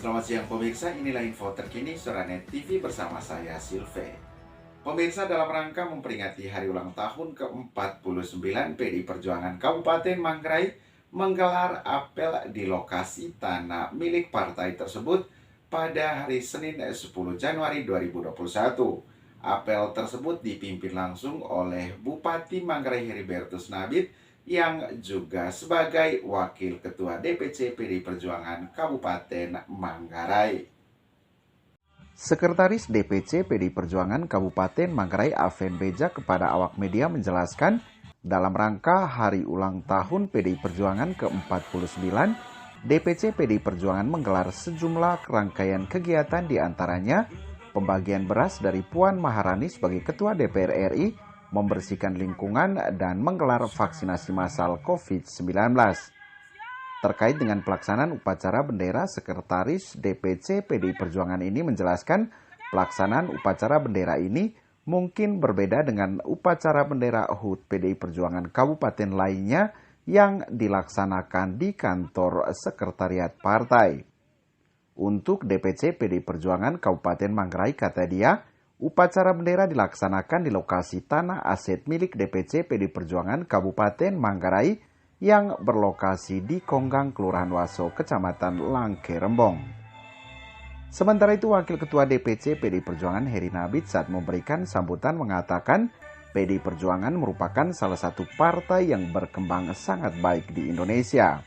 Selamat siang pemirsa, inilah info terkini Soranet TV bersama saya Silve. Pemirsa, dalam rangka memperingati hari ulang tahun ke-49 PDI Perjuangan Kabupaten Manggarai menggelar apel di lokasi tanah milik partai tersebut pada hari Senin 10 Januari 2021. Apel tersebut dipimpin langsung oleh Bupati Manggarai Heribertus Nabit yang juga sebagai Wakil Ketua DPC PDI Perjuangan Kabupaten Manggarai. Sekretaris DPC PDI Perjuangan Kabupaten Manggarai Alven Beja kepada awak media menjelaskan, dalam rangka hari ulang tahun PDI Perjuangan ke-49, DPC PDI Perjuangan menggelar sejumlah rangkaian kegiatan, diantaranya pembagian beras dari Puan Maharani sebagai Ketua DPR RI, membersihkan lingkungan, dan menggelar vaksinasi massal COVID-19. Terkait dengan pelaksanaan upacara bendera, Sekretaris DPC PDI Perjuangan ini menjelaskan pelaksanaan upacara bendera ini mungkin berbeda dengan upacara bendera HUT PDI Perjuangan Kabupaten lainnya yang dilaksanakan di kantor sekretariat partai. Untuk DPC PDI Perjuangan Kabupaten Manggarai, kata dia, upacara bendera dilaksanakan di lokasi tanah aset milik DPC PDI Perjuangan Kabupaten Manggarai yang berlokasi di Konggang, Kelurahan Waso, Kecamatan Langke, Rembong. Sementara itu, Wakil Ketua DPC PDI Perjuangan Heri Nabit saat memberikan sambutan mengatakan PDI Perjuangan merupakan salah satu partai yang berkembang sangat baik di Indonesia.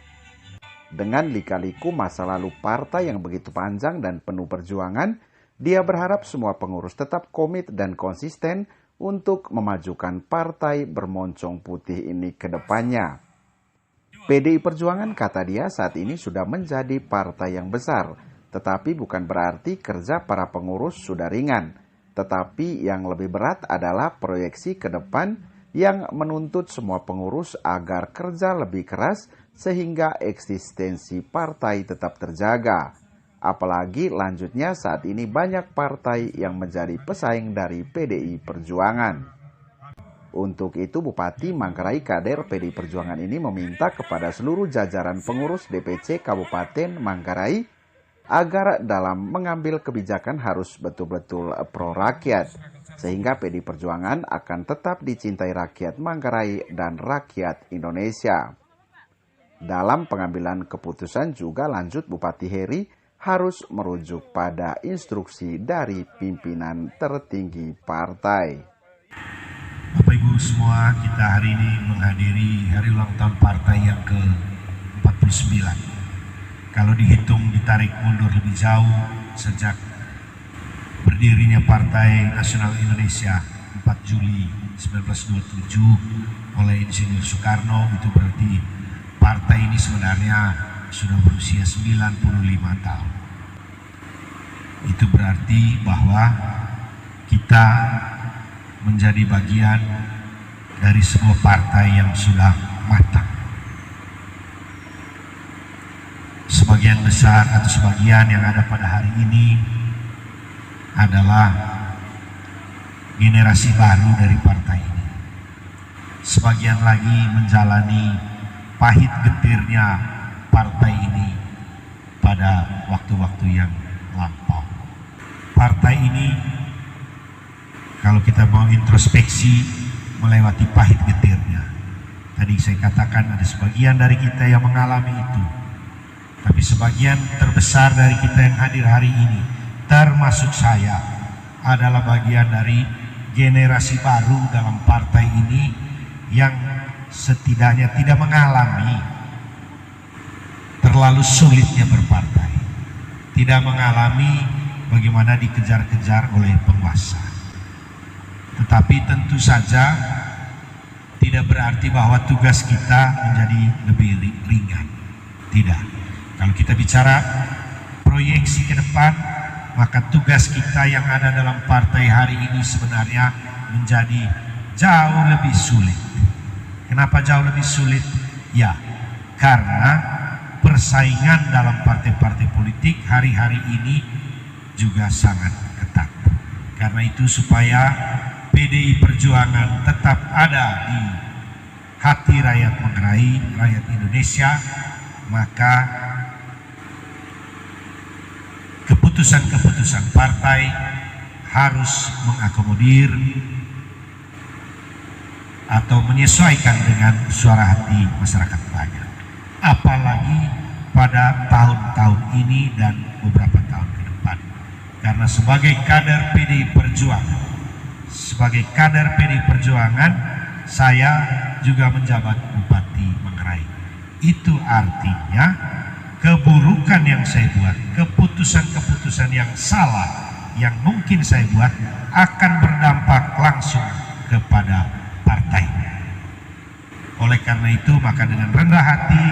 Dengan lika-liku masa lalu partai yang begitu panjang dan penuh perjuangan, dia berharap semua pengurus tetap komit dan konsisten untuk memajukan partai bermoncong putih ini ke depannya. PDI Perjuangan, kata dia, saat ini sudah menjadi partai yang besar, tetapi bukan berarti kerja para pengurus sudah ringan. Tetapi yang lebih berat adalah proyeksi ke depan yang menuntut semua pengurus agar kerja lebih keras sehingga eksistensi partai tetap terjaga. Apalagi lanjutnya saat ini banyak partai yang menjadi pesaing dari PDI Perjuangan. Untuk itu, Bupati Manggarai kader PDI Perjuangan ini meminta kepada seluruh jajaran pengurus DPC Kabupaten Manggarai agar dalam mengambil kebijakan harus betul-betul pro rakyat, sehingga PDI Perjuangan akan tetap dicintai rakyat Manggarai dan rakyat Indonesia. Dalam pengambilan keputusan juga, lanjut Bupati Heri, harus merujuk pada instruksi dari pimpinan tertinggi partai. Bapak Ibu semua, kita hari ini menghadiri hari ulang tahun partai yang ke-49. Kalau dihitung, ditarik mundur lebih jauh sejak berdirinya Partai Nasional Indonesia 4 Juli 1927 oleh Insinyur Soekarno, itu berarti partai ini sebenarnya sudah berusia 95 tahun. Itu berarti bahwa kita menjadi bagian dari sebuah partai yang sudah matang. Sebagian besar atau sebagian yang ada pada hari ini adalah generasi baru dari partai ini. Sebagian lagi menjalani pahit getirnya partai ini pada waktu-waktu yang lampau. Partai ini, kalau kita mau introspeksi, melewati pahit getirnya. Tadi saya katakan ada sebagian dari kita yang mengalami itu. Tapi sebagian terbesar dari kita yang hadir hari ini, termasuk saya, adalah bagian dari generasi baru dalam partai ini yang setidaknya tidak mengalami terlalu sulitnya berpartai. Tidak mengalami bagaimana dikejar-kejar oleh penguasa. Tetapi tentu saja tidak berarti bahwa tugas kita menjadi lebih ringan. Tidak. Kalau kita bicara proyeksi ke depan, maka tugas kita yang ada dalam partai hari ini sebenarnya menjadi jauh lebih sulit. Kenapa jauh lebih sulit? Ya, karena persaingan dalam partai-partai politik hari-hari ini juga sangat ketat. Karena itu, supaya PDI Perjuangan tetap ada di hati rakyat Manggarai, rakyat Indonesia, maka keputusan-keputusan partai harus mengakomodir atau menyesuaikan dengan suara hati masyarakat banyak. Apalagi pada tahun-tahun ini dan beberapa tahun ke depan. Karena sebagai kader PDI Perjuangan, saya juga menjabat Bupati Manggarai. Itu artinya keburukan yang saya buat, keputusan-keputusan yang salah yang mungkin saya buat akan berdampak langsung kepada partai. Oleh karena itu, maka dengan rendah hati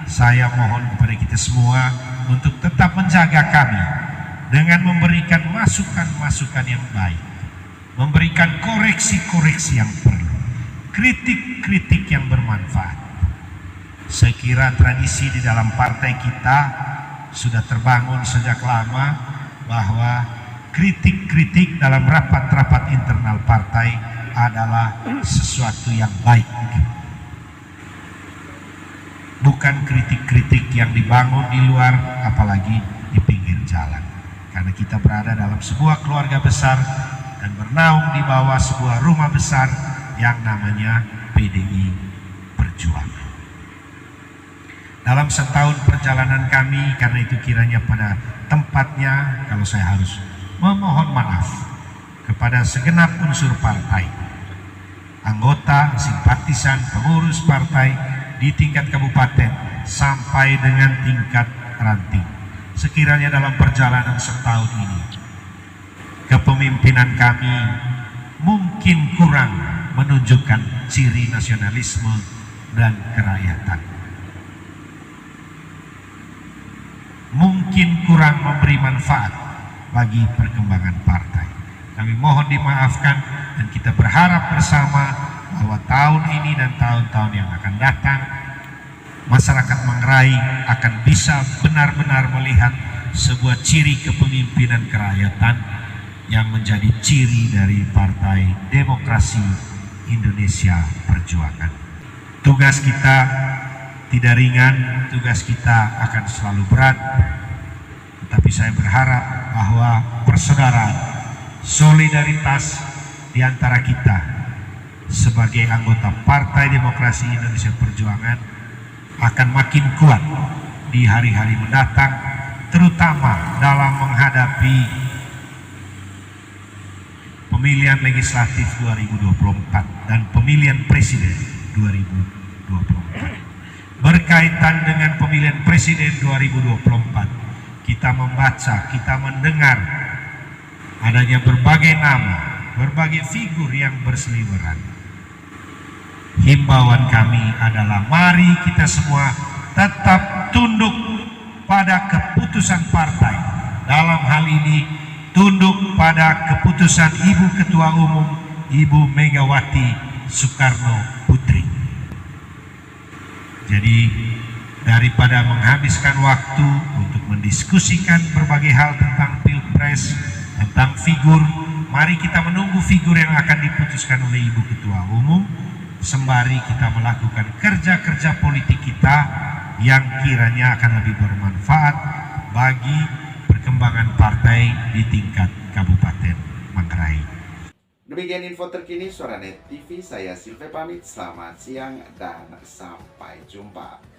saya mohon kepada kita semua untuk tetap menjaga kami dengan memberikan masukan-masukan yang baik, memberikan koreksi-koreksi yang perlu, kritik-kritik yang bermanfaat. Saya kira tradisi di dalam partai kita sudah terbangun sejak lama bahwa kritik-kritik dalam rapat-rapat internal partai adalah sesuatu yang baik. Bukan kritik-kritik yang dibangun di luar, apalagi di pinggir jalan. Karena kita berada dalam sebuah keluarga besar dan bernaung di bawah sebuah rumah besar yang namanya PDI Perjuangan. Dalam setahun perjalanan kami, karena itu kiranya pada tempatnya kalau saya harus memohon maaf kepada segenap unsur partai, anggota, simpatisan, pengurus partai di tingkat kabupaten sampai dengan tingkat ranting. Sekiranya dalam perjalanan setahun ini kepemimpinan kami mungkin kurang menunjukkan ciri nasionalisme dan kerakyatan, mungkin kurang memberi manfaat bagi perkembangan partai. Kami mohon dimaafkan dan kita berharap bersama bahwa tahun ini dan tahun-tahun yang akan datang masyarakat Manggarai akan bisa benar-benar melihat sebuah ciri kepemimpinan kerakyatan yang menjadi ciri dari Partai Demokrasi Indonesia Perjuangan. Tugas kita tidak ringan, tugas kita akan selalu berat, tetapi saya berharap bahwa persaudaraan, solidaritas di antara kita sebagai anggota Partai Demokrasi Indonesia Perjuangan akan makin kuat di hari-hari mendatang, terutama dalam menghadapi pemilihan legislatif 2024 dan pemilihan presiden 2024. Berkaitan dengan pemilihan presiden 2024, kita membaca, kita mendengar adanya berbagai nama, berbagai figur yang berseliweran. Himbauan kami adalah mari kita semua tetap tunduk pada keputusan partai. Dalam hal ini tunduk pada keputusan Ibu Ketua Umum Ibu Megawati Soekarno Putri. Jadi daripada menghabiskan waktu untuk mendiskusikan berbagai hal tentang Pilpres, tentang figur, mari kita menunggu figur yang akan diputuskan oleh Ibu Ketua Umum, sembari kita melakukan kerja-kerja politik kita yang kiranya akan lebih bermanfaat bagi perkembangan partai di tingkat Kabupaten Manggarai. Demikian info terkini Suara Net TV, saya Silve pamit, selamat siang dan sampai jumpa.